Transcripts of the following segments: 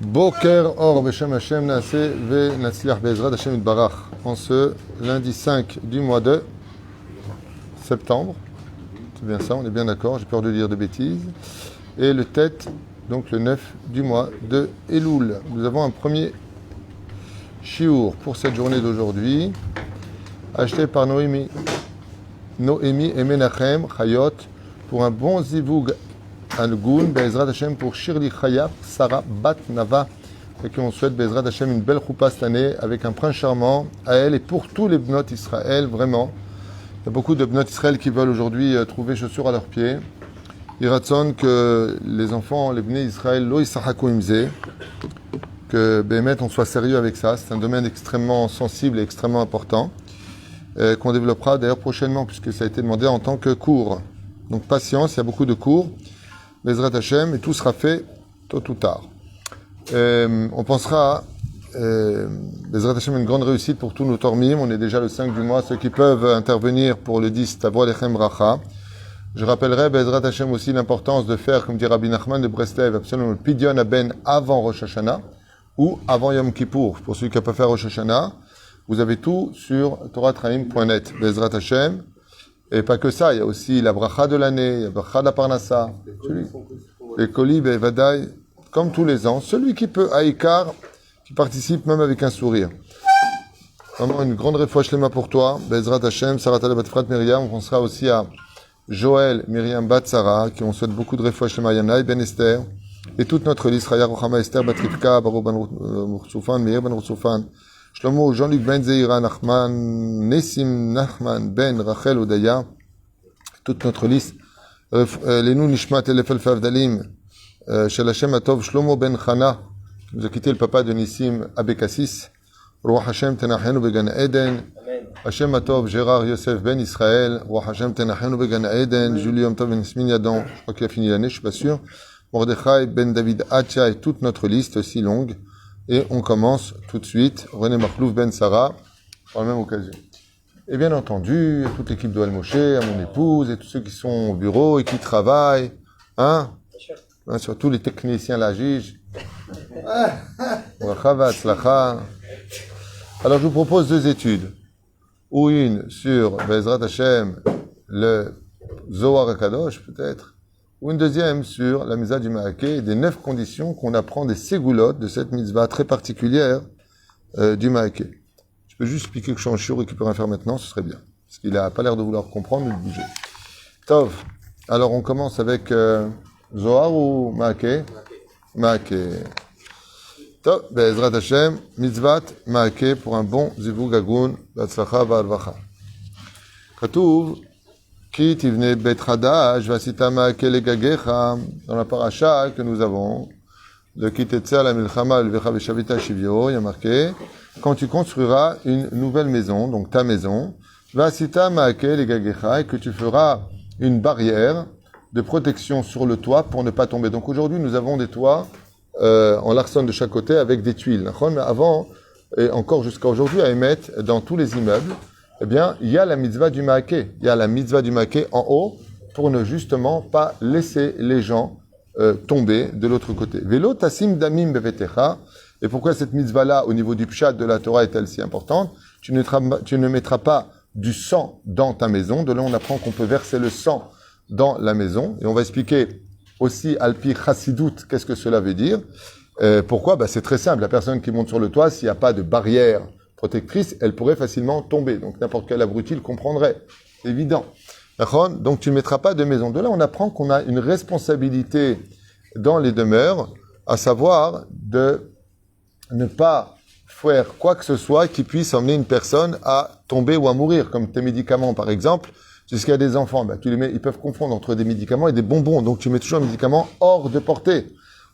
Boker Or Beshem Hashem Naase Ve Natsliach Bezrat Hashem Itbarach. En ce lundi 5 du mois de septembre. C'est bien ça, on est bien d'accord, j'ai peur de dire de bêtises. Et le tête, donc le 9 du mois de Elul. Nous avons un premier shiur pour cette journée d'aujourd'hui, acheté par Noémie et Menachem Chayot pour un bon zivug Angun, Bezrat Hashem pour Shirli Chaya, Sarah Bat Nava, et qu'on souhaite Bezrat Hashem une belle choupa cette année avec un prince charmant à elle et pour tous les bnot Israël, vraiment. Il y a beaucoup de bnot Israël qui veulent aujourd'hui trouver chaussures à leurs pieds. Il ratsonne que les enfants, les bnei Israël, lo yisahaku imze, que Béhémet, on soit sérieux avec ça. C'est un domaine extrêmement sensible et extrêmement important, qu'on développera d'ailleurs prochainement, puisque ça a été demandé en tant que cours. Donc patience, il y a beaucoup de cours. Bezrat Hashem, et tout sera fait tôt ou tard. On pensera, Bezrat Hashem, une grande réussite pour tous nos tormim. On est déjà le 5 du mois. Ceux qui peuvent intervenir pour le 10, Tavo Alechem Bracha. Je rappellerai, Bezrat Hashem, aussi l'importance de faire, comme dit Rabbi Nachman de Breslev, absolument le Pidyon Aben avant Rosh Hashanah ou avant Yom Kippour. Pour celui qui n'a pas fait Rosh Hashanah, vous avez tout sur toratraim.net. Bezrat Hashem. Et pas que ça, il y a aussi la bracha de l'année, il y a la bracha de la parnassa, les kolib et vadaï, comme tous les ans. Celui qui peut, Aïkar, qui participe même avec un sourire. Vraiment une grande refouach lema pour toi. Bezrat Hashem, Sarah Taleb Batfrat Myriam. On pensera aussi à Joël, Myriam Bat Sarah, qui on souhaite beaucoup de refouach lema Yamnaï, Ben Esther, et toute notre liste, Raya Rochama Esther, Batrivka, Baro Ben Routsoufan, Meir Ben Routsoufan, Shlomo, Jean-Luc Ben Zeira, Nachman, Nessim Nachman, Ben, Rachel, Odaya, toute notre liste, Lenou Nishmat, Elef Favdalim, Shel Hashem Atov, Shlomo Ben Chana, qui nous a quitté le papa de Nissim Abekassis, Roi Hashem Tenachenu Began Eden, Hashem Atov, Gérard Yosef Ben Israël, Roi Hashem Tenachenu Began Eden, Julie Yom Tov Ben Ismin Yadon, je crois qu'il a fini l'année, je suis pas sûr, Mordechai Ben David Hacha et toute notre liste aussi longue. Et on commence tout de suite, René Makhlouf Ben Sarah, par la même occasion. Et bien entendu, toute l'équipe de Al-Moshe, à mon épouse, et tous ceux qui sont au bureau et qui travaillent, hein, surtout les techniciens, la juge. Alors je vous propose deux études, ou une sur Bezrat Hashem, le Zohar HaKadosh peut-être, ou une deuxième sur la mitzvah du Maaké et des 9 conditions qu'on apprend des ségoulottes de cette mitzvah très particulière du Maaké. Je peux juste expliquer que je suis en chiot et qu'il peut rien faire maintenant, ce serait bien. Parce qu'il n'a pas l'air de vouloir comprendre ou de bouger. Tov. Alors on commence avec Zohar ou Maaké? Maaké. Tov. Be'ezrat Hashem, mitzvat Maaké pour un bon zivug agun, batzlacha va'alvacha. Katuv. Ki tivne bet hadash vasita ma'ake legagecha, dans la paracha que nous avons, de Ki tetzer la milchama levecha veshavita shivyo, il y a marqué, quand tu construiras une nouvelle maison, donc ta maison, vasita ma'ake legagecha, et que tu feras une barrière de protection sur le toit pour ne pas tomber. Donc aujourd'hui, nous avons des toits en larçonne de chaque côté avec des tuiles. Mais avant, et encore jusqu'à aujourd'hui, à émettre dans tous les immeubles, eh bien, il y a la mitzvah du Maaké. Il y a la mitzvah du Maaké en haut pour ne justement pas laisser les gens tomber de l'autre côté. Velo tassim damim bevetecha. Et pourquoi cette mitzvah-là, au niveau du pshat de la Torah, est-elle si importante? Tu ne mettras pas du sang dans ta maison. De là, on apprend qu'on peut verser le sang dans la maison. Et on va expliquer aussi, alpi chassidut, qu'est-ce que cela veut dire. Pourquoi? C'est très simple. La personne qui monte sur le toit, s'il n'y a pas de barrière protectrice, elle pourrait facilement tomber. Donc n'importe quel abruti le comprendrait. C'est évident. D'accord? Donc tu ne mettras pas de maison. De là, on apprend qu'on a une responsabilité dans les demeures, à savoir de ne pas faire quoi que ce soit qui puisse emmener une personne à tomber ou à mourir, comme tes médicaments par exemple. Puisqu'il y a des enfants, tu les mets, ils peuvent confondre entre des médicaments et des bonbons. Donc tu mets toujours un médicament hors de portée.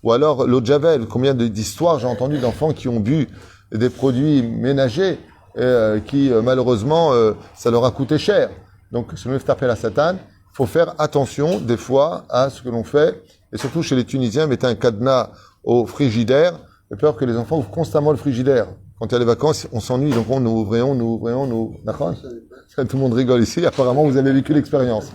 Ou alors l'eau de Javel. Combien d'histoires j'ai entendu d'enfants qui ont bu des produits ménagers qui malheureusement ça leur a coûté cher. Donc ce ne taper la satane, il faut faire attention des fois à ce que l'on fait, et surtout chez les Tunisiens, mettez un cadenas au frigidaire, de peur que les enfants ouvrent constamment le frigidaire. Quand il y a les vacances, on s'ennuie, donc nous ouvrions. D'accord? Tout le monde rigole ici, apparemment vous avez vécu l'expérience.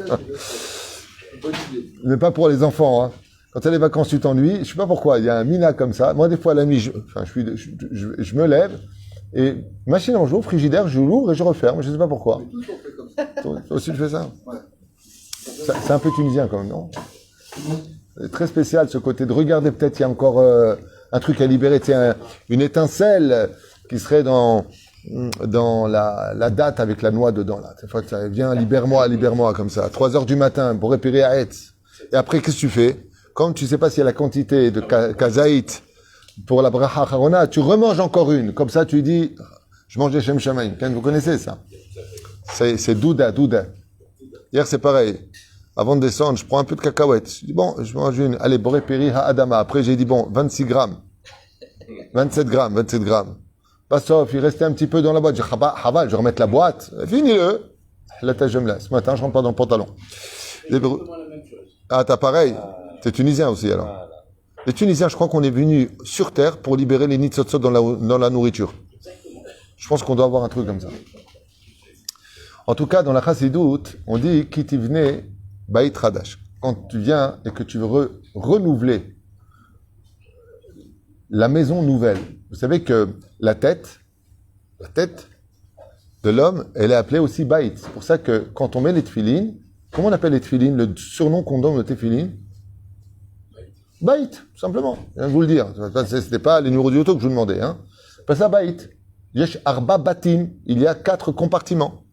Mais pas pour les enfants, hein. Quand tu as les vacances, tu t'ennuies. Je sais pas pourquoi. Il y a un mina comme ça. Moi, des fois, la nuit, je me lève et machine en joue, frigidaire, je l'ouvre et je referme. Je sais pas pourquoi. Toi aussi, tu fais ça? Ouais. C'est un peu tunisien quand même, non? C'est très spécial ce côté de regarder. Peut-être il y a encore un truc à libérer. Une étincelle qui serait dans la date avec la noix dedans. Là. Cette fois, ça vient, libère-moi comme ça. 3 heures du matin pour réparer à Hetz. Et après, qu'est-ce que tu fais? Comme tu sais pas s'il y a la quantité de kazaït pour la bracha harona, tu remanges encore une. Comme ça, tu dis, je mange des shem shamaim. Vous connaissez ça? C'est douda. Hier, c'est pareil. Avant de descendre, je prends un peu de cacahuètes. Je dis, bon, je mange une. Allez, boré peri ha-adama. Après, j'ai dit, bon, 26 grammes. 27 grammes. Pas sauf, il restait un petit peu dans la boîte. J'ai dit, Haval, je vais remettre la boîte. Finis-le. La tâche, je me laisse. Ce matin, je rentre pas dans le pantalon. Ah, t'as pareil. T'es tunisien aussi, alors. Voilà. Les Tunisiens, je crois qu'on est venu sur Terre pour libérer les nitzotzot dans la nourriture. Je pense qu'on doit avoir un truc comme ça. En tout cas, dans la Chassidoute, on dit « Kitivne Bait Hadash ». Quand tu viens et que tu veux renouveler la maison nouvelle. Vous savez que la tête de l'homme, elle est appelée aussi Bait. C'est pour ça que quand on met les tefilines, comment on appelle les tefilines? Le surnom qu'on donne aux tefilines? Bait, tout simplement. Je viens de vous le dire. C'était pas les numéros du auto que je vous demandais. Hein. Pas ça, Bait. Yesh Arba Batim. Il y a 4 compartiments.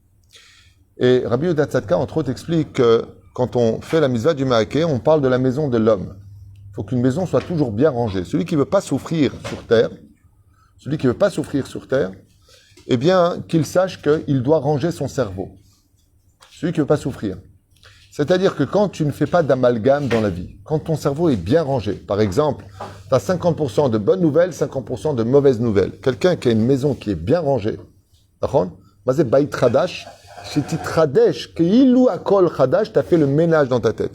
Et Rabbi Yehuda Tzadka, entre autres, explique que quand on fait la mitzvah du Maaké, on parle de la maison de l'homme. Il faut qu'une maison soit toujours bien rangée. Celui qui veut pas souffrir sur terre, eh bien, qu'il sache qu'il doit ranger son cerveau. Celui qui veut pas souffrir. C'est-à-dire que quand tu ne fais pas d'amalgame dans la vie, quand ton cerveau est bien rangé, par exemple, tu as 50% de bonnes nouvelles, 50% de mauvaises nouvelles. Quelqu'un qui a une maison qui est bien rangée, d'accord? Tu as fait le ménage dans ta tête.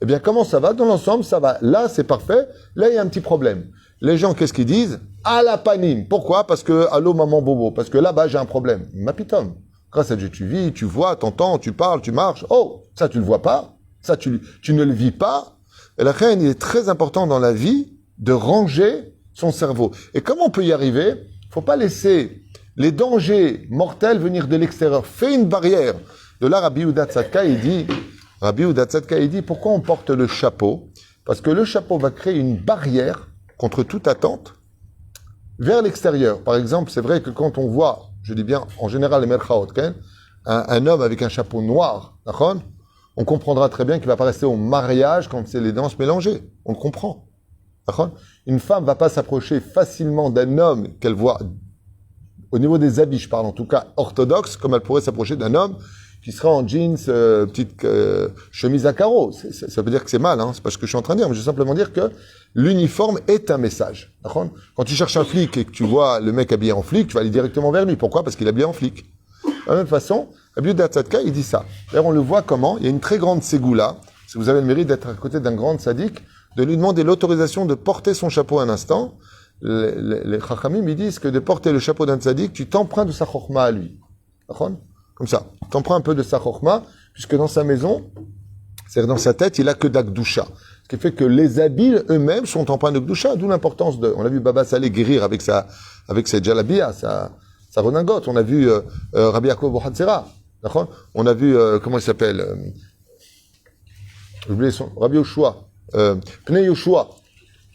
Eh bien, comment ça va? Dans l'ensemble, ça va. Là, c'est parfait. Là, il y a un petit problème. Les gens, qu'est-ce qu'ils disent? À la panine. Pourquoi? Parce que, allô, maman bobo. Parce que là-bas, j'ai un problème. Mapitom. Grâce à Dieu, tu vis, tu vois, t'entends, tu parles, tu marches. Oh, ça, tu le vois pas. Ça, tu ne le vis pas. Et la reine, il est très important dans la vie de ranger son cerveau. Et comment on peut y arriver? Faut pas laisser les dangers mortels venir de l'extérieur. Fais une barrière. De là, Rabbi Yehuda Tzadka, il dit, pourquoi on porte le chapeau? Parce que le chapeau va créer une barrière contre toute attente vers l'extérieur. Par exemple, c'est vrai que quand on voit, je dis bien, en général, les merchaot, un homme avec un chapeau noir, d'accord? On comprendra très bien qu'il ne va pas rester au mariage quand c'est les danses mélangées. On le comprend. D'accord? Une femme ne va pas s'approcher facilement d'un homme qu'elle voit, au niveau des habits, je parle en tout cas orthodoxe, comme elle pourrait s'approcher d'un homme qui sera en jeans, petite chemise à carreaux. Ça veut dire que c'est mal, hein? C'est pas ce que je suis en train de dire, mais je veux simplement dire que l'uniforme est un message. D'accord? Quand tu cherches un flic et que tu vois le mec habillé en flic, tu vas aller directement vers lui. Pourquoi? Parce qu'il est habillé en flic. De la même façon, Rabbi Yehuda Tzadka, il dit ça. D'ailleurs, on le voit comment? Il y a une très grande ségoula. Si vous avez le mérite d'être à côté d'un grand sadique, de lui demander l'autorisation de porter son chapeau un instant. Les chachamim, ils disent que de porter le chapeau d'un sadique, tu t'empruntes de sa chorma à lui. D'accord? Comme ça. Tu t'empruntes un peu de sa chorma, puisque dans sa maison, c'est-à-dire dans sa tête, il a que d'Akdoucha. Ce qui fait que les habits eux-mêmes sont empreints de Kdoucha, d'où l'importance de... On a vu Baba Saleh guérir avec ses jalabia, sa redingote. On a vu Rabbi Yaakov Bohatzera. D'accord? On a vu, comment il s'appelle j'ai oublié son... Rabbi Yoshua. Pnei Yoshua,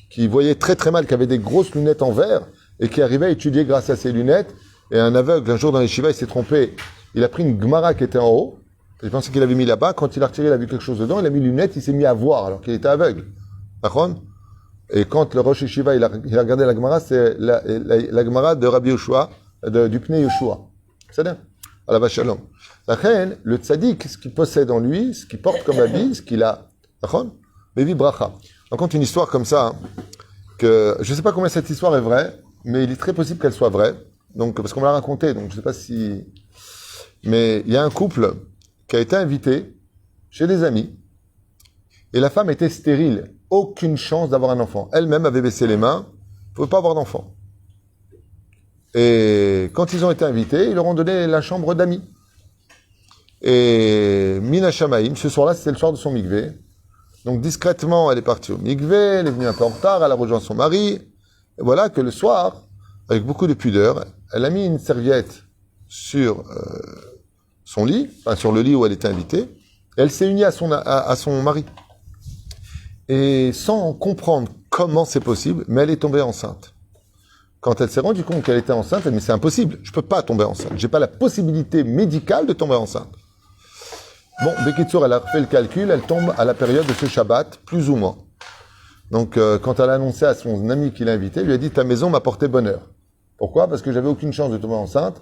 qui voyait très très mal, qui avait des grosses lunettes en verre, et qui arrivait à étudier grâce à ses lunettes. Et un aveugle, un jour dans les Shiva, il s'est trompé. Il a pris une Gemara qui était en haut. Je pensais qu'il avait mis là-bas. Quand il a retiré, il a vu quelque chose dedans. Il a mis une lunette, il s'est mis à voir alors qu'il était aveugle. D'accord? Et quand le Rosh Yeshiva, il a regardé la Gemara, c'est la Gemara de Rabbi Yoshua, du Pnei Yoshua. C'est bien. À la vache shalom. La reine, le tzaddik, ce qu'il possède en lui, ce qu'il porte comme habit, ce qu'il a. D'accord? Bevi bracha. On raconte une histoire comme ça, que je ne sais pas combien cette histoire est vraie, mais il est très possible qu'elle soit vraie. Donc, parce qu'on me l'a raconté, donc je ne sais pas si... Mais il y a un couple qui a été invité chez des amis, et la femme était stérile. Aucune chance d'avoir un enfant. Elle-même avait baissé les mains, ne pouvait pas avoir d'enfant. Et quand ils ont été invités, ils leur ont donné la chambre d'amis. Et Mina Shamaïm, ce soir-là, c'était le soir de son mikvé. Donc discrètement, elle est partie au mikvé, elle est venue un peu en retard, elle a rejoint son mari. Et voilà que le soir, avec beaucoup de pudeur, elle a mis une serviette sur son lit, enfin sur le lit où elle était invitée, et elle s'est unie à son mari. Et sans comprendre comment c'est possible, mais elle est tombée enceinte. Quand elle s'est rendue compte qu'elle était enceinte, elle dit, mais c'est impossible, je peux pas tomber enceinte, j'ai pas la possibilité médicale de tomber enceinte. Bon, Bekitsour, elle a fait le calcul, elle tombe à la période de ce Shabbat, plus ou moins. Donc, quand elle a annoncé à son ami qui l'a invité, elle lui a dit, ta maison m'a porté bonheur. Pourquoi? Parce que j'avais aucune chance de tomber enceinte.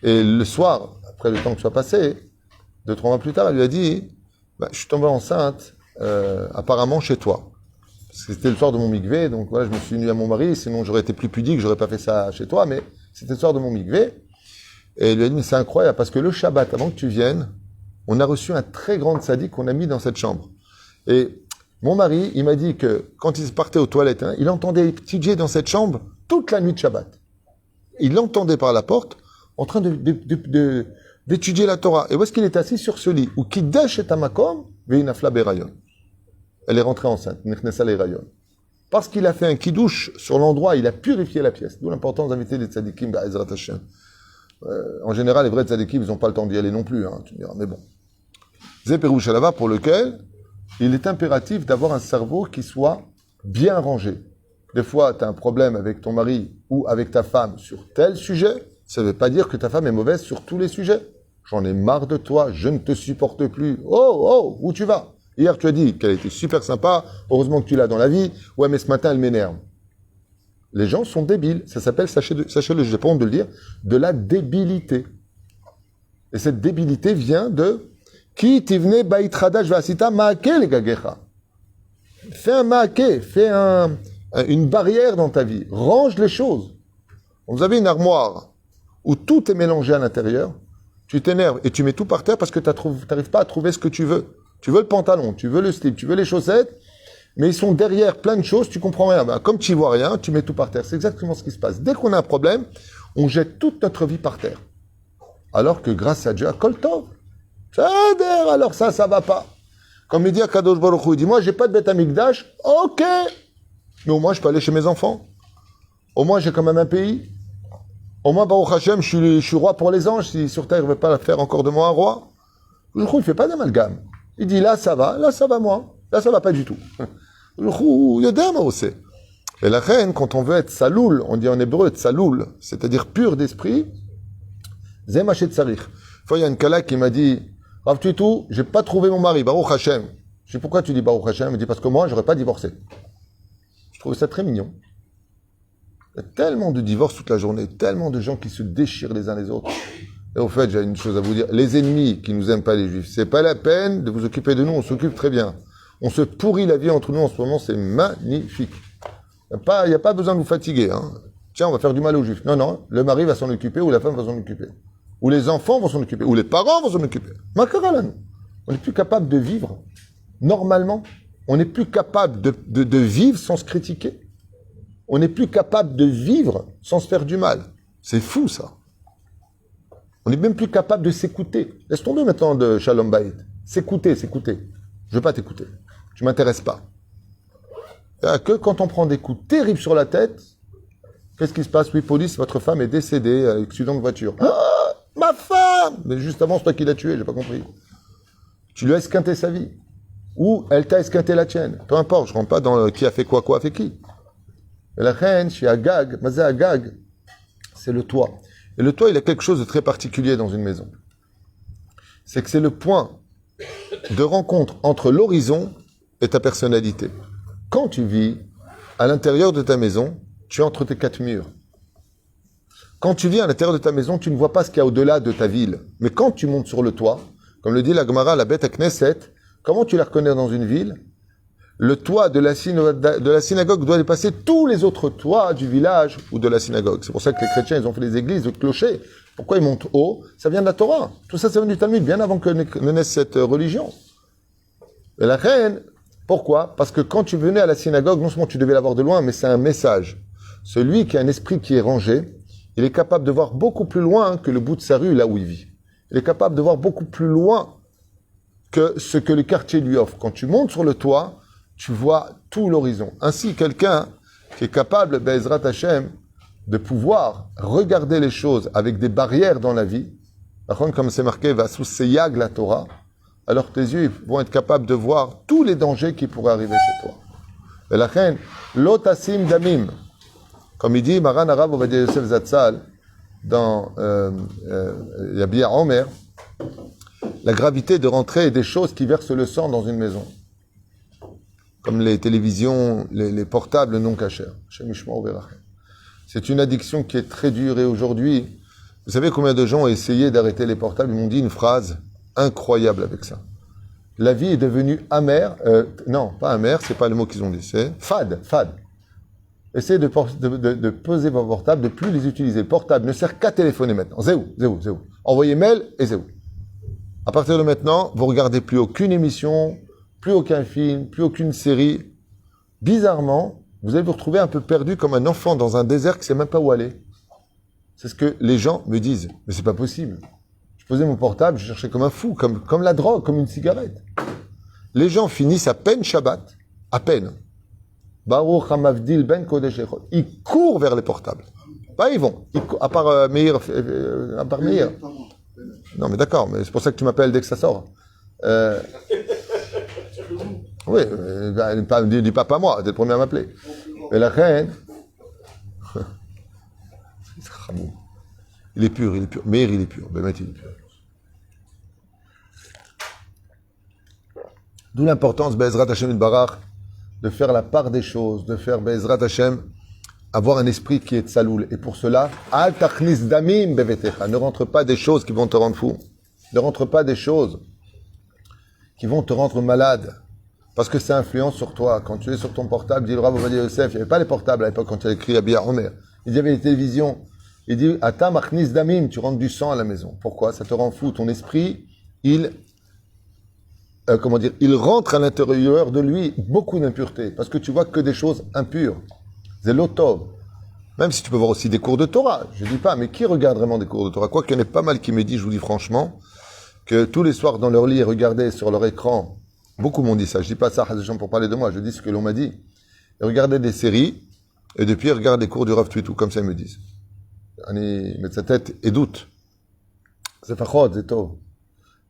Et le soir, après le temps que soit passé, 2-3 mois plus tard, elle lui a dit, bah, je suis tombé enceinte, apparemment chez toi. Parce que c'était le soir de mon mikvé, donc voilà, je me suis uni à mon mari, sinon j'aurais été plus pudique, j'aurais pas fait ça chez toi, mais c'était le soir de mon mikvé. Et elle lui a dit, mais c'est incroyable, parce que le Shabbat, avant que tu viennes, on a reçu un très grand tzaddik qu'on a mis dans cette chambre. Et mon mari, il m'a dit que quand il partait aux toilettes, il entendait étudier dans cette chambre toute la nuit de Shabbat. Il l'entendait par la porte, en train d'étudier la Torah. Et où est-ce qu'il est assis sur ce lit? Ou Kiddash et Tamakom, Veinafla Berayon. Elle est rentrée enceinte, Nechnesa Rayon. Parce qu'il a fait un kidouche sur l'endroit, il a purifié la pièce. D'où l'importance d'inviter les tzadikim, Ba'ezrat Hashem. En général, les vrais tzadikim, ils n'ont pas le temps d'y aller non plus, tu me diras, mais bon. Zéperouch Alava, pour lequel il est impératif d'avoir un cerveau qui soit bien rangé. Des fois, tu as un problème avec ton mari ou avec ta femme sur tel sujet, ça ne veut pas dire que ta femme est mauvaise sur tous les sujets. J'en ai marre de toi, je ne te supporte plus. Oh, où tu vas? Hier, tu as dit qu'elle était super sympa, heureusement que tu l'as dans la vie. Ouais, mais ce matin, elle m'énerve. Les gens sont débiles. Ça s'appelle, sachez-le, je n'ai pas honte de le dire, de la débilité. Et cette débilité vient de Ki tivne baitradash vasita maake le gagecha. Fais un maake, fais une barrière dans ta vie. Range les choses. Vous avez une armoire où tout est mélangé à l'intérieur. Tu t'énerves et tu mets tout par terre parce que tu n'arrives pas à trouver ce que tu veux. Tu veux le pantalon, tu veux le slip, tu veux les chaussettes, mais ils sont derrière plein de choses, tu comprends rien. Ben, comme tu vois rien, tu mets tout par terre. C'est exactement ce qui se passe. Dès qu'on a un problème, on jette toute notre vie par terre. Alors que grâce à Dieu, à Koltov, alors ça va pas. Comme il dit à Kadosh Baruch Hu, il dit, moi, j'ai pas de Beth Amikdash, ok, mais au moins, je peux aller chez mes enfants. Au moins, j'ai quand même un pays. Au moins, Baruch Hashem, je suis roi pour les anges. Si sur terre, il ne veut pas faire encore de moi un roi. Le Baruch Hu, il fait pas d'amalgame. Il dit, là, ça va moi. Là, ça va pas du tout. Le Baruch Hu, yodem aussi. Et la reine, quand on veut être saloul, on dit en hébreu saloul, c'est-à-dire pur d'esprit, zemachet tsarich. Il y a une kala qui m'a dit, Rav Tuitou, j'ai pas trouvé mon mari, Baruch Hashem. Je dis, pourquoi tu dis Baruch Hashem? Il me dit, parce que moi, j'aurais pas divorcé. Je trouve ça très mignon. Il y a tellement de divorces toute la journée, tellement de gens qui se déchirent les uns les autres. Et au fait, j'ai une chose à vous dire. Les ennemis qui nous aiment pas, les juifs, c'est pas la peine de vous occuper de nous, on s'occupe très bien. On se pourrit la vie entre nous en ce moment, c'est magnifique. Il n'y a pas besoin de vous fatiguer. Tiens, on va faire du mal aux juifs. Non, le mari va s'en occuper, ou la femme va s'en occuper. Ou les enfants vont s'en occuper, ou les parents vont s'en occuper. On n'est plus capable de vivre normalement. On n'est plus capable de vivre sans se critiquer. On n'est plus capable de vivre sans se faire du mal. C'est fou, ça. On n'est même plus capable de s'écouter. Laisse tomber maintenant de Shalom Bayit. S'écouter. Je ne veux pas t'écouter. Tu ne m'intéresses pas. Il n'y a que quand on prend des coups terribles sur la tête, qu'est-ce qui se passe? Oui, police, votre femme est décédée à l'accident de voiture. Ah, ma femme! Mais juste avant, c'est toi qui l'as tuée, j'ai pas compris. Tu lui as esquinté sa vie. Ou elle t'a esquinté la tienne. Peu importe, je ne rentre pas dans qui a fait quoi a fait qui. Et la reine, chez Agag, Mazé Agag, c'est le toit. Et le toit, il a quelque chose de très particulier dans une maison. C'est que c'est le point de rencontre entre l'horizon et ta personnalité. Quand tu vis à l'intérieur de ta maison, tu es entre tes quatre murs. Quand tu vis à l'intérieur de ta maison, tu ne vois pas ce qu'il y a au-delà de ta ville. Mais quand tu montes sur le toit, comme le dit la Gemara, la Beth Knesset, comment tu la reconnais dans une ville? Le toit de la synagogue doit dépasser tous les autres toits du village ou de la synagogue. C'est pour ça que les chrétiens, ils ont fait des églises de clochers. Pourquoi ils montent haut? Ça vient de la Torah. Tout ça, ça vient du Talmud, bien avant que ne naisse cette religion. Et la reine, pourquoi? Parce que quand tu venais à la synagogue, non seulement tu devais la voir de loin, mais c'est un message. Celui qui a un esprit qui est rangé, il est capable de voir beaucoup plus loin que le bout de sa rue, là où il vit. Il est capable de voir beaucoup plus loin que ce que le quartier lui offre. Quand tu montes sur le toit, tu vois tout l'horizon. Ainsi, quelqu'un qui est capable, Be'ezrat Hashem, de pouvoir regarder les choses avec des barrières dans la vie, par contre, comme c'est marqué, va sous seyag la Torah, alors tes yeux vont être capables de voir tous les dangers qui pourraient arriver chez toi. Et la reine, l'otasim damim, comme il dit Maran Arav Ovadia Yosef Zatzal dans Yabia Omer, la gravité de rentrer des choses qui versent le sang dans une maison, comme les télévisions, les portables non cachers. C'est une addiction qui est très dure et aujourd'hui, vous savez combien de gens ont essayé d'arrêter les portables, ils m'ont dit une phrase incroyable avec ça. La vie est devenue amère, non, pas amère, c'est pas le mot qu'ils ont dit, c'est fade. Essayez de poser vos portables, de plus les utiliser. Le portable ne sert qu'à téléphoner maintenant. Zéou. Envoyez mail et zéou. À partir de maintenant, vous regardez plus aucune émission, plus aucun film, plus aucune série. Bizarrement, vous allez vous retrouver un peu perdu comme un enfant dans un désert qui ne sait même pas où aller. C'est ce que les gens me disent. Mais c'est pas possible. Je posais mon portable, je cherchais comme un fou, comme la drogue, comme une cigarette. Les gens finissent à peine Shabbat, à peine. Baruch Hamavdil ben Kodesh Echod. Ils courent vers les portables. Pas ils vont. À part Meir. Non mais d'accord, mais c'est pour ça que tu m'appelles dès que ça sort. Oui, ne dis pas moi, t'es le premier à m'appeler. Mais la reine, il est pur. Meir, il est pur. Bémet, il est pur. D'où l'importance, Be'ezrat Hashem Barach, de faire la part des choses, de faire Be'ezrat Hashem, avoir un esprit qui est tsaloul. Et pour cela, Al tachnis damim bevetecha. Ne rentre pas des choses qui vont te rendre fou. Ne rentre pas des choses qui vont te rendre malade. Parce que ça influence sur toi. Quand tu es sur ton portable, dit le Rav Ovadia Yosef, il n'y avait pas les portables à l'époque quand tu as écrit Abia Omer. Il y avait les télévisions. Il dit, Atam achnis damim, tu rentres du sang à la maison. Pourquoi? Ça te rend fou. Ton esprit, il rentre à l'intérieur de lui beaucoup d'impuretés. Parce que tu vois que des choses impures. C'est l'otov. Même si tu peux voir aussi des cours de Torah. Je ne dis pas, mais qui regarde vraiment des cours de Torah? Quoi qu'il y en ait pas mal qui me dit, je vous dis franchement, que tous les soirs dans leur lit, regardaient sur leur écran, beaucoup m'ont dit ça. Je dis pas ça pour parler de moi, je dis ce que l'on m'a dit. Ils regardaient des séries, et depuis ils regardent les cours du Rav Twitou, comme ça ils me disent. Ils mettent sa tête et doute. C'est fachot, c'est tov.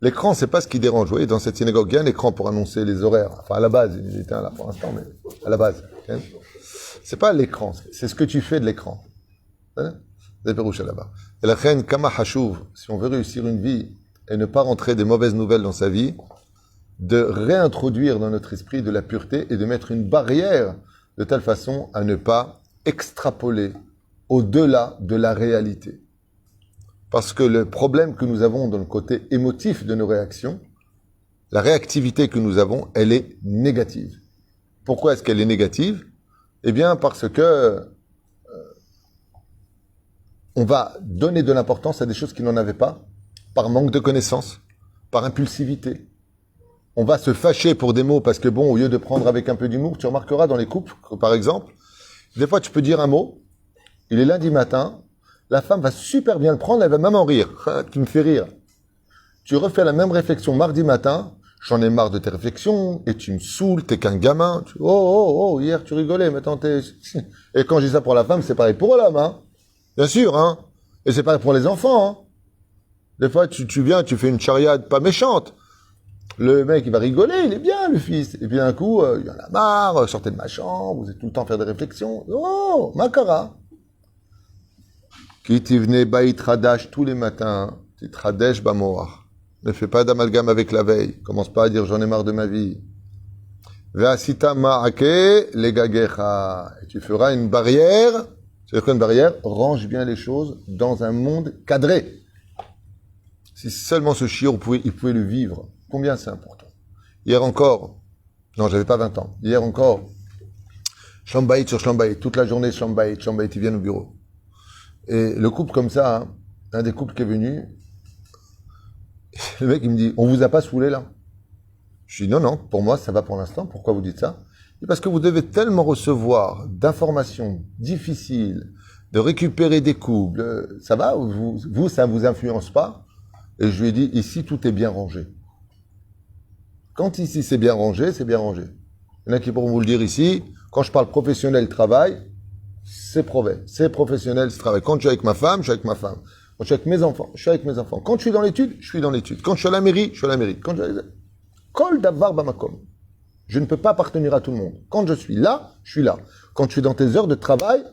L'écran, c'est pas ce qui dérange. Vous voyez, dans cette synagogue, il y a un écran pour annoncer les horaires. Enfin, à la base, il est éteint là pour l'instant, mais à la base. Okay, c'est pas l'écran, c'est ce que tu fais de l'écran. C'est là-bas. Et la reine, kama hashuv, si on veut réussir une vie et ne pas rentrer des mauvaises nouvelles dans sa vie, de réintroduire dans notre esprit de la pureté et de mettre une barrière de telle façon à ne pas extrapoler au-delà de la réalité. Parce que le problème que nous avons dans le côté émotif de nos réactions, la réactivité que nous avons, elle est négative. Pourquoi est-ce qu'elle est négative? Eh bien, parce que on va donner de l'importance à des choses qui n'en avaient pas, par manque de connaissances, par impulsivité. On va se fâcher pour des mots parce que bon, au lieu de prendre avec un peu d'humour, tu remarqueras dans les couples, par exemple, des fois tu peux dire un mot, il est lundi matin, la femme va super bien le prendre, elle va même en rire. Tu me fais rire. Tu refais la même réflexion mardi matin, j'en ai marre de tes réflexions, et tu me saoules, t'es qu'un gamin. Hier tu rigolais, maintenant t'es... Et quand je dis ça pour la femme, c'est pareil pour l'homme, hein. Bien sûr, hein. Et c'est pareil pour les enfants, hein. Des fois, tu viens, tu fais une chariade pas méchante. Le mec, il va rigoler, il est bien, le fils. Et puis d'un coup, il en a marre, sortez de ma chambre, vous êtes tout le temps à faire des réflexions. Oh, makara. Qui t'y venait baït radash tous les matins, titradesh bamoar. Ne fais pas d'amalgame avec la veille. Commence pas à dire j'en ai marre de ma vie. Ve'asita ma'ake legagecha. Et tu feras une barrière. C'est-à-dire qu'une barrière range bien les choses dans un monde cadré. Si seulement ce chiot, il pouvait le vivre. Combien c'est important. Hier encore, non, j'avais pas 20 ans. Hier encore, Shambaït sur Shambaït. Toute la journée, Shambaït, ils viennent au bureau. Et le couple comme ça, hein, un des couples qui est venu, le mec, il me dit, on vous a pas saoulé là? Je dis, non, pour moi, ça va pour l'instant. Pourquoi vous dites ça? Parce que vous devez tellement recevoir d'informations difficiles, de récupérer des couples. Ça va? Vous, ça vous influence pas? Et je lui ai dit, ici, tout est bien rangé. Quand ici c'est bien rangé, c'est bien rangé. Il y en a qui pourront vous le dire ici, quand je parle professionnel travail, c'est professionnel ce travail. Quand je suis avec ma femme, je suis avec ma femme. Quand je suis avec mes enfants, je suis avec mes enfants. Quand je suis dans l'étude, je suis dans l'étude. Quand je suis à la mairie, je suis à la mairie. Quand je suis Kol davar bamakom. Je ne peux pas appartenir à tout le monde. Quand je suis là, je suis là. Quand tu es dans tes heures de travail,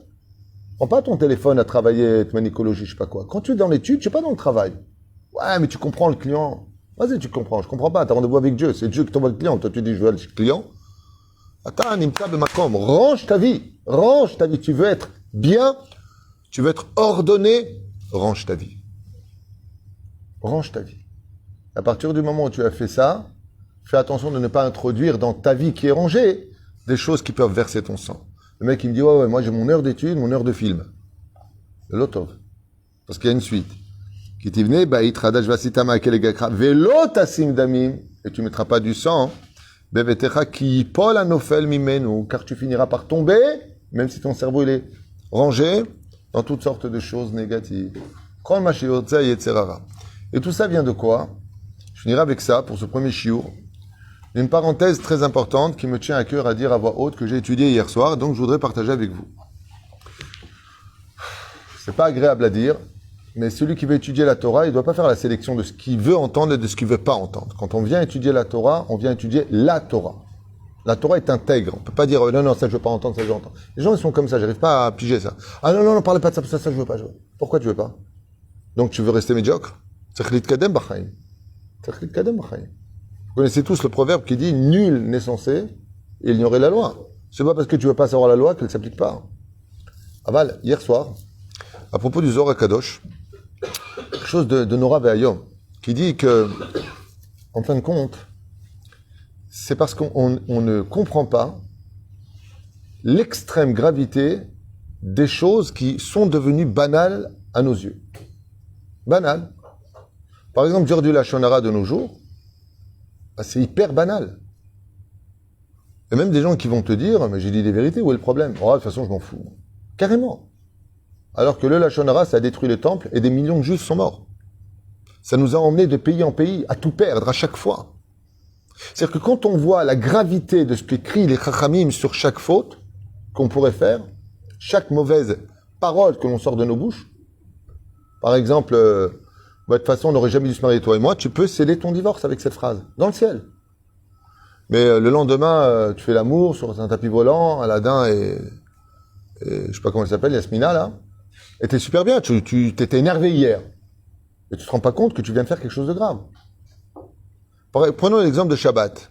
prends pas ton téléphone à travailler, te manicologie, je sais pas quoi. Quand tu es dans l'étude, tu es pas dans le travail. Ouais, mais tu comprends le client. Vas-y, tu comprends. Je comprends pas. Tu as rendez-vous avec Dieu. C'est Dieu qui t'envoie le client. Toi, tu dis, je veux aller chez le client. Attends, nimta bamakom. Range ta vie. Range ta vie. Tu veux être bien. Tu veux être ordonné. Range ta vie. Range ta vie. À partir du moment où tu as fait ça, fais attention de ne pas introduire dans ta vie qui est rangée des choses qui peuvent verser ton sang. Le mec, il me dit, ouais, moi j'ai mon heure d'étude, mon heure de film. Le lotov. Parce qu'il y a une suite. Qui t'y venait, itradash vasitama kelegakra, velo tasim damim, et tu mettras pas du sang, bevetecha ki pol anofel mimenu, car tu finiras par tomber, même si ton cerveau il est rangé, dans toutes sortes de choses négatives. Kol ma shiurtza yetzerara. Et tout ça vient de quoi? Je finirai avec ça, pour ce premier shiur. Une parenthèse très importante qui me tient à cœur à dire à voix haute que j'ai étudié hier soir, donc je voudrais partager avec vous. C'est pas agréable à dire, mais celui qui veut étudier la Torah, il ne doit pas faire la sélection de ce qu'il veut entendre et de ce qu'il ne veut pas entendre. Quand on vient étudier la Torah, on vient étudier la Torah. La Torah est intègre. On ne peut pas dire non, ça je ne veux pas entendre, ça je veux entendre. Les gens ils sont comme ça, j'arrive pas à piger ça. Ah non, parlez pas de ça, ça je veux pas. Pourquoi tu veux pas? Donc tu veux rester médiocre? Vous connaissez tous le proverbe qui dit nul n'est censé ignorer la loi. C'est pas parce que tu veux pas savoir la loi qu'elle ne s'applique pas. Aval, hier soir, à propos du Zohar Kadosh, quelque chose de Nora Ve'ayom, qui dit que, en fin de compte, c'est parce qu'on ne comprend pas l'extrême gravité des choses qui sont devenues banales à nos yeux. Banales. Par exemple, dire du Lachon Hara de nos jours, c'est hyper banal. Il y a même des gens qui vont te dire, mais j'ai dit les vérités, où est le problème? Oh, de toute façon, je m'en fous. Carrément. Alors que le Lachon Hara, ça a détruit le temple et des millions de Juifs sont morts. Ça nous a emmenés de pays en pays à tout perdre à chaque fois. C'est-à-dire que quand on voit la gravité de ce qu'écrit les Chachamim sur chaque faute qu'on pourrait faire, chaque mauvaise parole que l'on sort de nos bouches, par exemple, de toute façon, on n'aurait jamais dû se marier, toi et moi, tu peux sceller ton divorce avec cette phrase, dans le ciel. Mais le lendemain, tu fais l'amour sur un tapis volant, Aladdin et je sais pas comment elle s'appelle, Yasmina, là, et t'es super bien, tu t'étais énervé hier. Et tu te rends pas compte que tu viens de faire quelque chose de grave. Prenons l'exemple de Shabbat.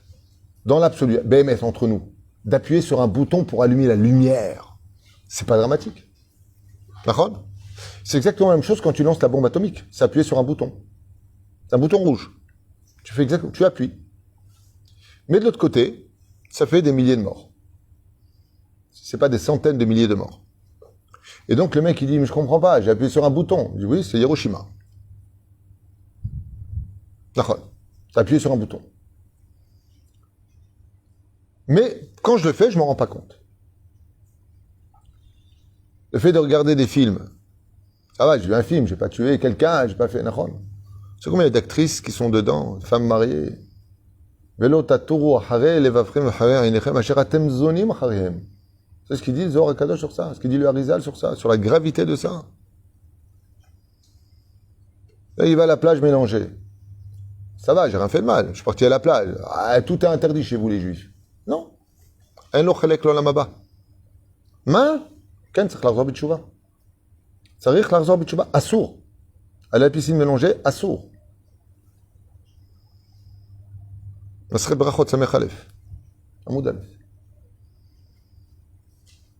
Dans l'absolu, BMS entre nous, d'appuyer sur un bouton pour allumer la lumière. C'est pas dramatique. D'accord? C'est exactement la même chose quand tu lances la bombe atomique. C'est appuyer sur un bouton. C'est un bouton rouge. Tu appuies. Mais de l'autre côté, ça fait des milliers de morts. C'est pas des centaines de milliers de morts. Et donc le mec il dit, mais je comprends pas, j'ai appuyé sur un bouton. Je dis, oui, c'est Hiroshima. D'accord. T'as appuyé sur un bouton. Mais quand je le fais, je m'en rends pas compte. Le fait de regarder des films, ça va, j'ai vu un film, j'ai pas tué quelqu'un, j'ai pas fait Nahon. C'est combien d'actrices qui sont dedans, femmes mariées. Velo taturu achare levavchem achare ainechem asher atem zonim acharem. C'est ce qu'il dit le Zohar Kadosh sur ça, ce qu'il dit le Harizal sur ça, sur la gravité de ça. Là, il va à la plage mélanger. Ça va, j'ai rien fait de mal. Je suis parti à la plage. Ah, tout est interdit chez vous, les Juifs. Non. Un lo chelek lo lamaba. Ma? Ken tzarich lahzor b'tshuva. Tzarich lahzor b'tshuva. Assour. À la piscine mélangée, assour. Masret brachot samech alef. Amoud alef.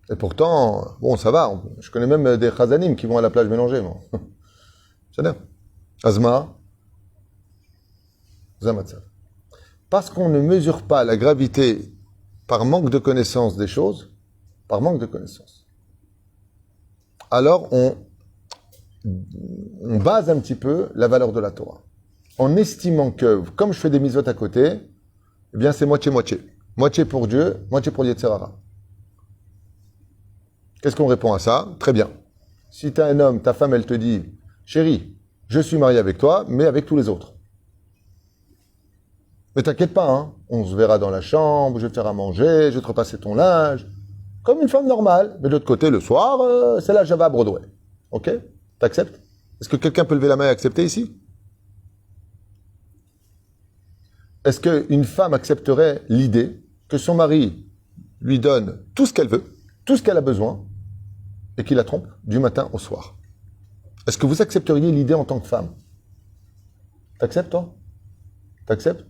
Et pourtant, bon, ça va. Je connais même des chazanim qui vont à la plage mélangée, moi. C'est bien. Azma. Zamatzav. Parce qu'on ne mesure pas la gravité par manque de connaissance des choses, par manque de connaissance. Alors on base un petit peu la valeur de la Torah. En estimant que, comme je fais des mitzvot à côté, eh bien c'est moitié-moitié. Moitié pour Dieu, moitié pour Yetzer Hara. Qu'est-ce qu'on répond à ça? Très bien. Si tu as un homme, ta femme, elle te dit, chérie, je suis marié avec toi, mais avec tous les autres. Mais t'inquiète pas, hein, on se verra dans la chambre, je vais te faire à manger, je vais te repasser ton linge, comme une femme normale. Mais de l'autre côté, le soir, c'est la Java à Broadway. Ok? T'acceptes? Est-ce que quelqu'un peut lever la main et accepter ici? Est-ce qu'une femme accepterait l'idée que son mari lui donne tout ce qu'elle veut, tout ce qu'elle a besoin, et qu'il la trompe du matin au soir? Est-ce que vous accepteriez l'idée en tant que femme? T'acceptes, toi? T'acceptes?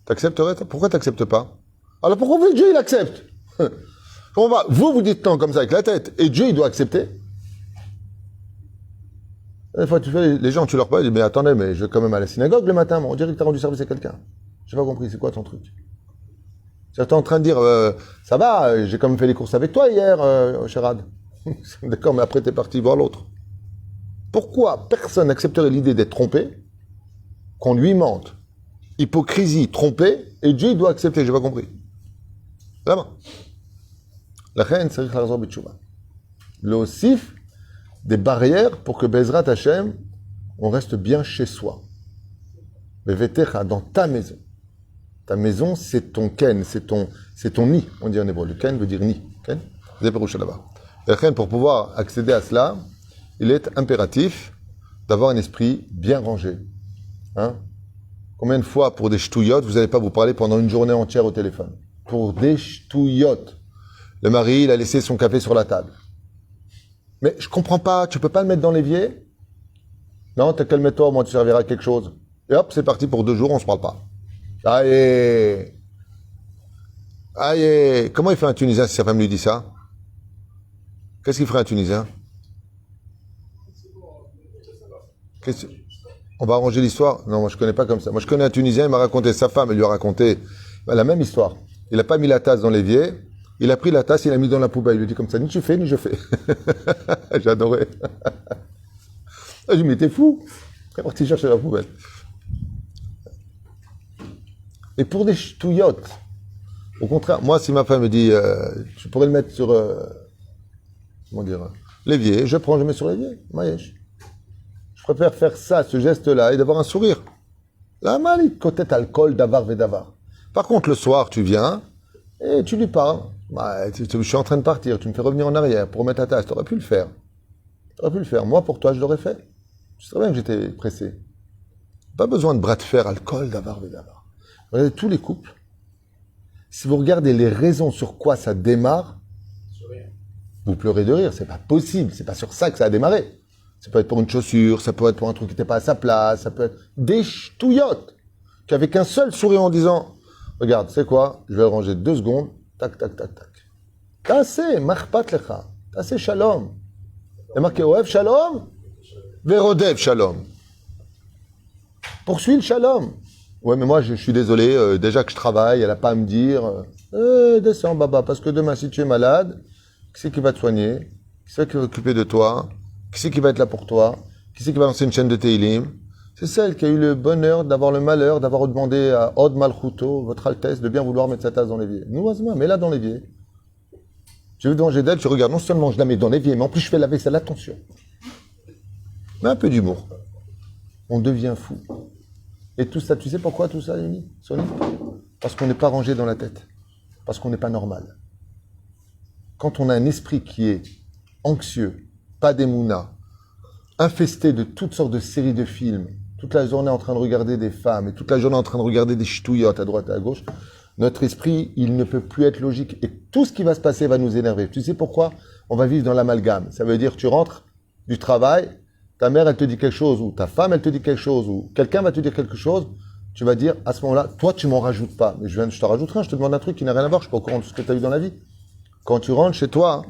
T'accepterais, toi? Pourquoi t'acceptes pas? Alors pourquoi vous, Dieu, il accepte? Vous dites non comme ça avec la tête, et Dieu, il doit accepter. Des fois, tu fais, les gens, tu leur parles, ils disent, mais attendez, mais je vais quand même à la synagogue le matin, on dirait que tu as rendu service à quelqu'un. J'ai pas compris, c'est quoi ton truc? Tu es en train de dire, ça va, j'ai quand même fait les courses avec toi hier, Chérad. D'accord, mais après, tu es parti voir l'autre. Pourquoi personne n'accepterait l'idée d'être trompé, qu'on lui mente? Hypocrisie, trompé, et Dieu, il doit accepter, j'ai pas compris. Vraiment. La reine, c'est la raison bitchouva. Le osif, des barrières pour que Bezrat Hashem, on reste bien chez soi. Bevetecha, dans ta maison. Ta maison, c'est ton ken, c'est ton nid, on dit en hébreu. Le ken veut dire nid. Ken? Et pour pouvoir accéder à cela, il est impératif d'avoir un esprit bien rangé. Hein? Combien de fois, pour des ch'touillottes, vous n'allez pas vous parler pendant une journée entière au téléphone? Pour des ch'touillottes. Le mari, il a laissé son café sur la table. Mais je comprends pas, tu peux pas le mettre dans l'évier? Non, t'as qu'à le mettre toi, au moins tu serviras à quelque chose. Et hop, c'est parti pour 2 jours, on se parle pas. Aïe! Aïe! Comment il fait un Tunisien si sa femme lui dit ça? Qu'est-ce qu'il ferait un Tunisien? On va arranger l'histoire? Non, moi je connais pas comme ça. Moi je connais un Tunisien, il m'a raconté, sa femme, elle lui a raconté la même histoire. Il a pas mis la tasse dans l'évier, il a pris la tasse, il l'a mis dans la poubelle. Il lui dit comme ça, ni tu fais, ni je fais. J'ai adoré. Je lui dis, mais t'es fou! Il est parti chercher la poubelle. Et pour des ch'touillottes, au contraire, moi, si ma femme me dit, tu pourrais le mettre sur, comment dire, l'évier, je prends, je mets sur l'évier. Maïesh. Je préfère faire ça, ce geste-là, et d'avoir un sourire. La malice, côté alcool, d'avar védavar. Par contre, le soir, tu viens, et tu lui parles. Bah, je suis en train de partir, tu me fais revenir en arrière pour remettre ta tasse. Tu aurais pu le faire. Moi, pour toi, je l'aurais fait. Tu sais bien que j'étais pressé. Pas besoin de bras de fer, alcool, d'avar védavar. Regardez tous les couples. Si vous regardez les raisons sur quoi ça démarre, vous pleurez de rire. C'est pas possible. C'est pas sur ça que ça a démarré. Ça peut être pour une chaussure, ça peut être pour un truc qui n'était pas à sa place, ça peut être des ch'touillottes. Qu'avec un seul sourire en disant, regarde, c'est quoi? Je vais ranger 2 secondes. Tac, tac, tac, tac. Tassé, marpat lecha. Tassé shalom. Il y a marqué Oev shalom, Verodev shalom. Poursuis le shalom. Ouais, mais moi, je suis désolé, déjà que je travaille, elle n'a pas à me dire, descends, baba, parce que demain, si tu es malade, qui c'est qui va te soigner? Qui c'est qui va s'occuper de toi? Qui c'est qui va être là pour toi? Qui c'est qui va lancer une chaîne de Teilim? C'est celle qui a eu le bonheur d'avoir le malheur d'avoir demandé à Od Malchuto, votre Altesse, de bien vouloir mettre sa tasse dans l'évier. Nous, Azma, mets-la dans l'évier. Je vais danger d'elle, je regarde, non seulement je la mets dans l'évier, mais en plus je fais la vaisselle, attention. Mais un peu d'humour. On devient fou. Et tout ça, tu sais pourquoi tout ça, Yoni, Sonny? Parce qu'on n'est pas rangé dans la tête. Parce qu'on n'est pas normal. Quand on a un esprit qui est anxieux, pas d'émouna, infesté de toutes sortes de séries de films, toute la journée en train de regarder des femmes et toute la journée en train de regarder des ch'touillottes à droite et à gauche, notre esprit, il ne peut plus être logique. Et tout ce qui va se passer va nous énerver. Tu sais pourquoi? On va vivre dans l'amalgame. Ça veut dire tu rentres du travail, ta mère, elle te dit quelque chose, ou ta femme, elle te dit quelque chose, ou quelqu'un va te dire quelque chose, tu vas dire, à ce moment-là, toi, tu m'en rajoutes pas. Mais je t'en rajoute rien, je te demande un truc qui n'a rien à voir, je suis pas au courant de tout ce que tu as eu dans la vie. Quand tu rentres chez toi,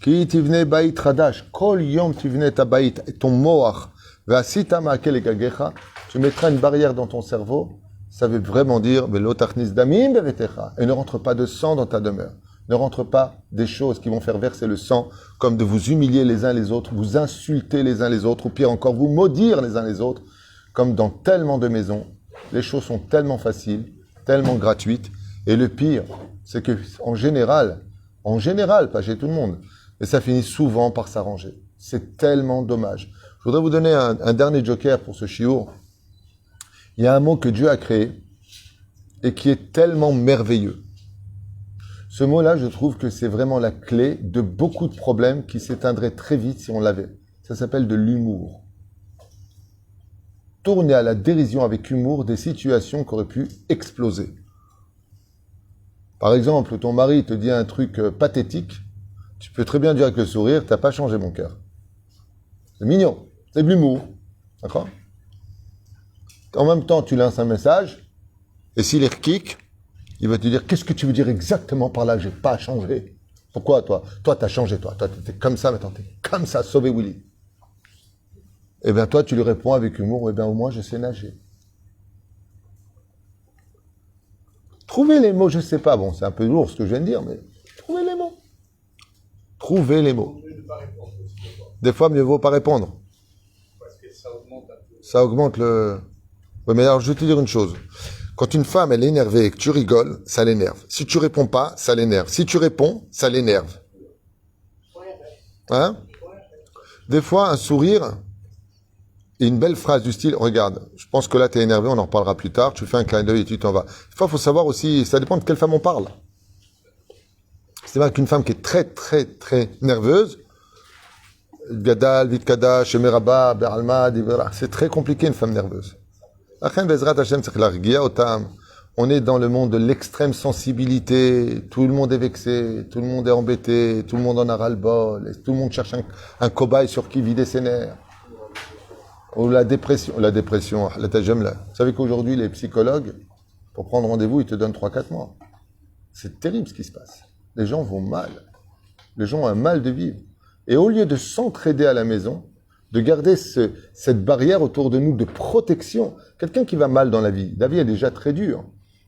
qui tivne baït radash, kol yom tivne ta baït, ton moach, vasita ma'akel egagecha, tu mettras une barrière dans ton cerveau, ça veut vraiment dire, velo tachnis damim bevetecha, et ne rentre pas de sang dans ta demeure. Ne rentre pas des choses qui vont faire verser le sang, comme de vous humilier les uns les autres, vous insulter les uns les autres, ou pire encore, vous maudire les uns les autres, comme dans tellement de maisons. Les choses sont tellement faciles, tellement gratuites, et le pire, c'est que en général, pas chez tout le monde, mais ça finit souvent par s'arranger. C'est tellement dommage. Je voudrais vous donner un dernier joker pour ce chiour. Il y a un mot que Dieu a créé, et qui est tellement merveilleux. Ce mot-là, je trouve que c'est vraiment la clé de beaucoup de problèmes qui s'éteindraient très vite si on l'avait. Ça s'appelle de l'humour. Tourner à la dérision avec humour des situations qui auraient pu exploser. Par exemple, ton mari te dit un truc pathétique, tu peux très bien dire avec le sourire, t'as pas changé mon cœur. C'est mignon, c'est de l'humour. D'accord? En même temps, tu lances un message, et s'il est kick, il va te dire, qu'est-ce que tu veux dire exactement par là? J'ai pas changé. Pourquoi, toi? Toi, t'as changé, toi. Toi, t'étais comme ça, maintenant, t'es comme ça, sauvé Willy. Eh bien, toi, tu lui réponds avec humour, eh bien, au moins, je sais nager. Trouvez les mots, je sais pas, bon, c'est un peu lourd ce que je viens de dire, mais trouvez les mots. Trouvez les mots. Des fois, mieux vaut pas répondre. Parce que ça augmente un peu. Ça augmente le... Oui, mais alors, je vais te dire une chose. Quand une femme, elle est énervée et que tu rigoles, ça l'énerve. Si tu réponds pas, ça l'énerve. Si tu réponds, ça l'énerve. Hein? Des fois, un sourire et une belle phrase du style, regarde, je pense que là, tu es énervé, on en reparlera plus tard, tu fais un clin d'œil et tu t'en vas. Des fois, il faut savoir aussi, ça dépend de quelle femme on parle. C'est vrai qu'une femme qui est très, très, très nerveuse, Gadal, Vitkada, Shemeraba, Beralma, c'est très compliqué une femme nerveuse. On est dans le monde de l'extrême sensibilité, tout le monde est vexé, tout le monde est embêté, tout le monde en a ras-le-bol, tout le monde cherche un cobaye sur qui vider ses nerfs. Ou la dépression, la tajamla. Vous savez qu'aujourd'hui, les psychologues, pour prendre rendez-vous, ils te donnent 3-4 mois. C'est terrible ce qui se passe. Les gens vont mal. Les gens ont un mal de vivre. Et au lieu de s'entraider à la maison, de garder cette barrière autour de nous de protection, quelqu'un qui va mal dans la vie est déjà très dure.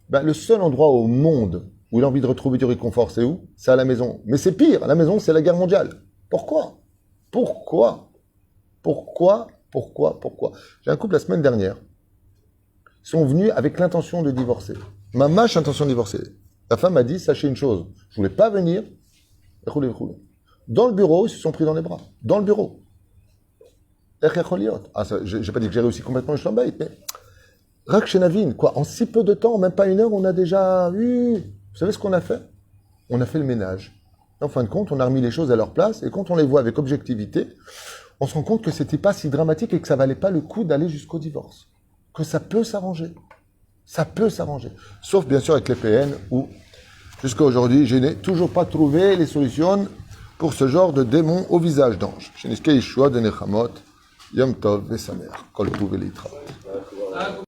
Ben, le seul endroit au monde où il a envie de retrouver du réconfort, c'est où? C'est à la maison. Mais c'est pire, à la maison, c'est la guerre mondiale. Pourquoi? J'ai un couple la semaine dernière. Ils sont venus avec l'intention de divorcer. Ma mâche intention de divorcer. La femme m'a dit, sachez une chose, je voulais pas venir. Dans le bureau, ils se sont pris dans les bras. Dans le bureau. Ah, j'ai pas dit que j'ai réussi complètement le schlambaït, mais Rak Shenavin, quoi, en si peu de temps, même pas une heure, on a déjà vu. Vous savez ce qu'on a fait? On a fait le ménage. En fin de compte, on a remis les choses à leur place, et quand on les voit avec objectivité, on se rend compte que c'était pas si dramatique et que ça valait pas le coup d'aller jusqu'au divorce. Que ça peut s'arranger. Ça peut s'arranger. Sauf bien sûr avec les PN où, jusqu'à aujourd'hui, je n'ai toujours pas trouvé les solutions pour ce genre de démon au visage d'ange. Yom Tov et sa mère. Kol Tov et Litra.